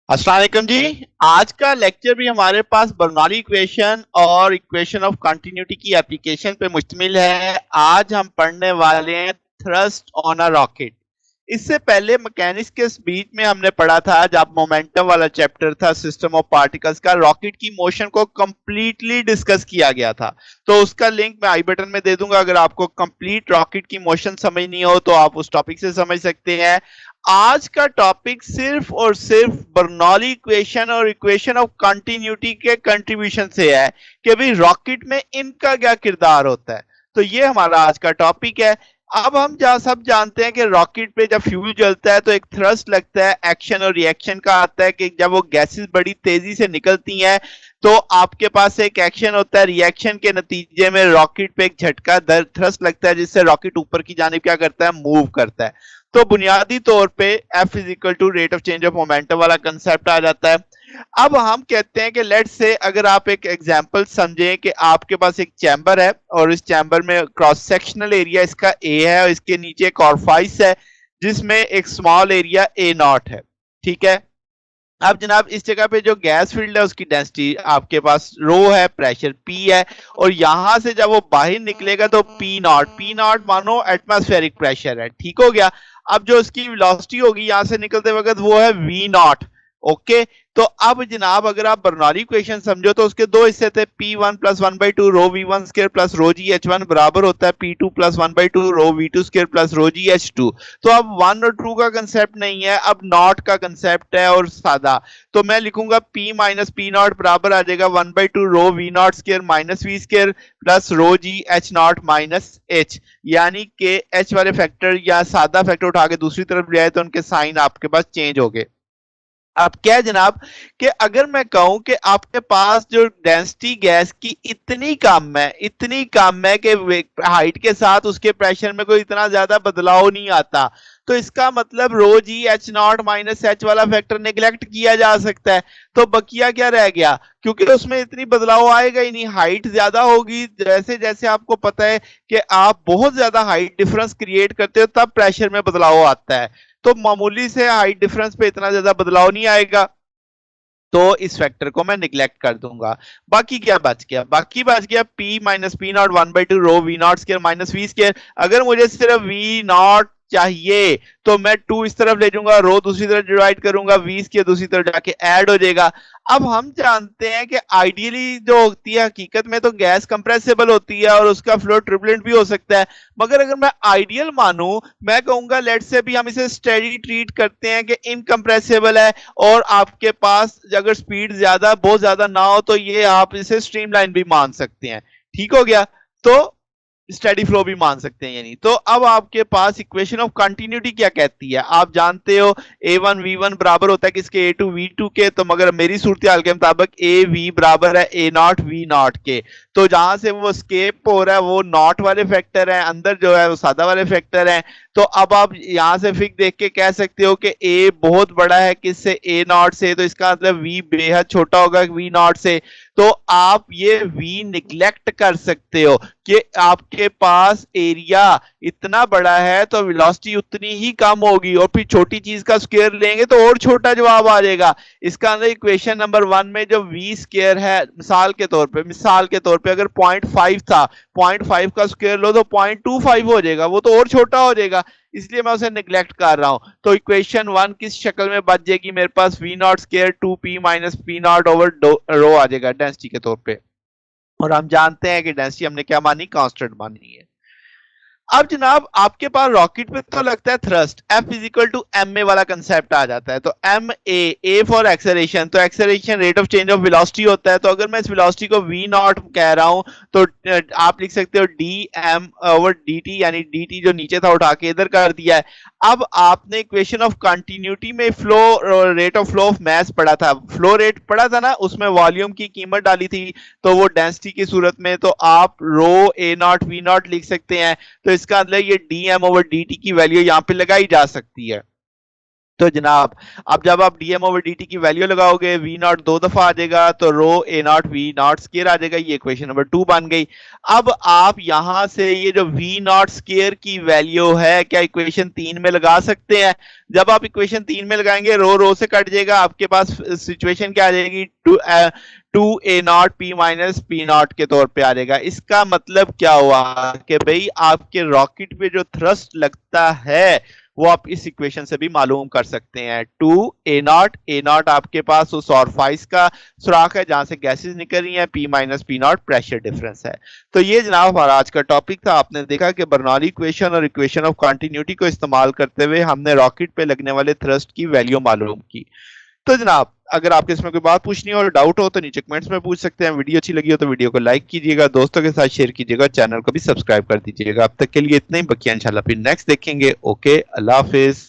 अस्सलाम वालेकुम जी। आज का लेक्चर भी हमारे पास बर्नौली इक्वेशन और इक्वेशन ऑफ कंटिन्यूटी की एप्लीकेशन पे मुश्तमिल है। आज हम पढ़ने वाले हैं थ्रस्ट ऑन अ रॉकेट। इससे पहले मैकेनिक्स के बीच में हमने पढ़ा था, जब मोमेंटम वाला चैप्टर था सिस्टम ऑफ पार्टिकल्स का, रॉकेट की मोशन को कंप्लीटली डिस्कस किया गया था। तो उसका लिंक मैं आई बटन में दे दूंगा। अगर आपको कंप्लीट रॉकेट की मोशन समझनी हो तो आप उस टॉपिक से समझ सकते हैं। आज का टॉपिक सिर्फ और सिर्फ बर्नौली इक्वेशन और इक्वेशन ऑफ कंटिन्यूटी के कंट्रीब्यूशन से है कि भाई रॉकेट में इनका क्या किरदार होता है। तो ये हमारा आज का टॉपिक है। अब हम जहाँ सब जानते हैं कि रॉकेट पे जब फ्यूल जलता है तो एक थ्रस्ट लगता है, एक्शन और रिएक्शन का आता है कि जब वो गैसेस बड़ी तेजी से निकलती हैं तो आपके पास एक एक्शन होता है, रिएक्शन के नतीजे में रॉकेट पे एक झटका दर थ्रस्ट लगता है जिससे रॉकेट ऊपर की जानिब क्या करता है, मूव करता है। तो बुनियादी तौर पे F is equal to rate of change of momentum वाला कंसेप्ट आ जाता है। अब हम कहते हैं कि लेट्स से अगर आप एक एग्जांपल समझें कि आपके पास एक चैम्बर है और इस चैम्बर में क्रॉस सेक्शनल एरिया इसका ए है और इसके नीचे एक ऑरिफिस है जिसमें एक स्मॉल एरिया ए नॉट है। ठीक है। अब जनाब इस जगह पे जो गैस फील्ड है उसकी डेंसिटी आपके पास रो है, प्रेशर पी है, और यहां से जब वो बाहर निकलेगा तो पी नॉट मानो एटमॉस्फेरिक प्रेशर है। ठीक हो गया। अब जो उसकी वेलोसिटी होगी यहां से निकलते वक्त वो है वी नॉट। ओके। तो अब जनाब अगर आप बर्नौली इक्वेशन समझो तो उसके दो हिस्से थे, P one plus one by two rho V one square plus rho ji H one बराबर होता है P two plus one by two rho V two square plus rho ji H two. तो अब वन और to का concept नहीं है, अब नॉट का कंसेप्ट है और सादा। तो मैं लिखूंगा पी माइनस पी नॉट बराबर आ जाएगा one by two rho V naught square minus V square plus rho ji H naught minus H. यानी कि एच वाले फैक्टर या सादा फैक्टर उठा के दूसरी तरफ ले आए तो उनके साइन आपके पास चेंज हो गए। अब क्या है जनाब कि अगर मैं कहूं कि आपके पास जो डेंसिटी गैस की इतनी कम है कि हाइट के साथ उसके प्रेशर में कोई इतना ज्यादा बदलाव नहीं आता, तो इसका मतलब रो जी एच नॉट माइनस एच वाला फैक्टर निगलेक्ट किया जा सकता है। तो बकिया क्या रह गया, क्योंकि उसमें इतनी बदलाव आएगा ही नहीं, हाइट ज्यादा होगी। जैसे जैसे आपको पता है कि आप बहुत ज्यादा हाइट डिफरेंस क्रिएट करते हो तब प्रेशर में बदलाव आता है। तो मामूली से हाइट डिफरेंस पे इतना ज्यादा बदलाव नहीं आएगा, तो इस फैक्टर को मैं निगलेक्ट कर दूंगा। बाकी बच गया P minus P naught one by two rho V naught square minus V square. अगर मुझे सिर्फ वी नॉट चाहिए तो मैं टू इस तरफ ले जाऊंगा, रो दूसरी तरफ डिवाइड करूंगा, वी स्केयर दूसरी तरफ जाके ऐड हो जाएगा। अब हम जानते हैं कि आइडियली जो होती है हकीकत में तो गैस कंप्रेसिबल होती है और उसका फ्लो ट्रिपलेंट भी हो सकता है। मगर अगर मैं आइडियल मानूं, मैं कहूंगा लेट से भी हम इसे स्टेडी ट्रीट करते हैं कि इनकंप्रेसिबल है और आपके पास अगर स्पीड ज्यादा बहुत ज्यादा ना हो तो ये आप इसे स्ट्रीमलाइन भी मान सकते हैं। ठीक हो गया। तो स्टेडी फ्लो भी मान सकते हैं यानी। तो अब आपके पास इक्वेशन ऑफ कंटिन्यूटी क्या कहती है, आप जानते हो ए वन वी वन बराबर होता है किसके, ए टू वी टू के। तो मगर मेरी सूरत हाल के मुताबिक ए वी बराबर है ए नॉट वी नॉट के। तो जहां से वो स्केप हो रहा है वो नॉट वाले फैक्टर है, अंदर जो है वो सादा वाले फैक्टर है। तो अब आप यहां से फिक देख के कह सकते हो कि ए बहुत बड़ा है किससे, ए नॉट से, तो इसका मतलब वी बेहद छोटा होगा वी नॉट से। तो आप ये वी निग्लेक्ट कर सकते हो कि आपके पास एरिया इतना बड़ा है तो वेलोसिटी उतनी ही कम होगी, और फिर छोटी चीज का स्क्वायर लेंगे तो और छोटा जवाब आ जाएगा। इसका अंदर इक्वेशन नंबर वन में जो वी स्क्वायर है, मिसाल के तौर पे अगर 0.5 था, 0.5 का स्क्वायर लो तो 0.25 हो जाएगा, वो तो और छोटा हो जाएगा, इसलिए मैं उसे निग्लेक्ट कर रहा हूं। तो इक्वेशन वन किस शक्ल में बच जाएगी मेरे पास, v naught square to p minus P naught over rho आ जाएगा डेंसिटी के तौर पे। और हम जानते हैं कि डेंसिटी हमने क्या मानी, कांस्टेंट मानी है। अब जनाब आपके पास रॉकेट में तो लगता है thrust, F is equal to M A वाला कंसेप्ट आ जाता है। तो एम ए फॉर एक्सेलरेशन, तो acceleration rate of change of velocity होता है। तो अगर मैं इस वेलोसिटी को वी नॉट कह रहा हूं तो आप लिख सकते हो D M over D T, यानी डी टी जो नीचे था उठा के इधर कर दिया है। अब आपने इक्वेशन ऑफ कंटिन्यूटी में flow rate of flow of mass पढ़ा था, फ्लो रेट पढ़ा था ना, उसमें वॉल्यूम की कीमत डाली थी तो वो डेंसिटी की सूरत में तो आप rho A naught V naught लिख सकते हैं। तो इसका मतलब ये D M over D T की वैल्यू यहां पे लगाई जा सकती है। तो जनाब अब जब आप डीएम ओवर डी टी की वैल्यू लगाओगे वी नॉट दो दफा आ जाएगा तो रो A naught V naught square आ जाएगा। ये इक्वेशन नंबर 2 बन गई। अब आप यहां से ये जो वी नॉट स्केयर की वैल्यू है क्या इक्वेशन 3 में लगा सकते हैं। जब आप इक्वेशन 3 में लगाएंगे रो रो से कट जाएगा, आपके पास सिचुएशन क्या आ जाएगी, two A naught P minus P naught के तौर पे आ जाएगा। इसका मतलब क्या हुआ कि भाई आपके रॉकेट पे जो थ्रस्ट लगता है वो आप इस इक्वेशन से भी मालूम कर सकते हैं। टू ए नॉट आपके पास उस ऑरफाइस का सुराख है जहां से गैसेस निकल रही हैं, P minus P not pressure difference है। तो ये जनाब हमारा आज का टॉपिक था। आपने देखा कि बर्नौली इक्वेशन और इक्वेशन ऑफ कंटिन्यूटी को इस्तेमाल करते हुए हमने रॉकेट पे लगने वाले थ्रस्ट की वैल्यू मालूम की। तो जनाब अगर आपके इसमें कोई बात पूछनी हो और डाउट हो तो नीचे कमेंट्स में पूछ सकते हैं। वीडियो अच्छी लगी हो तो वीडियो को लाइक कीजिएगा, दोस्तों के साथ शेयर कीजिएगा, चैनल को भी सब्सक्राइब कर दीजिएगा। अब तक के लिए इतना ही, बकिया इंशाल्लाह फिर नेक्स्ट देखेंगे। ओके, अल्लाह हाफिज।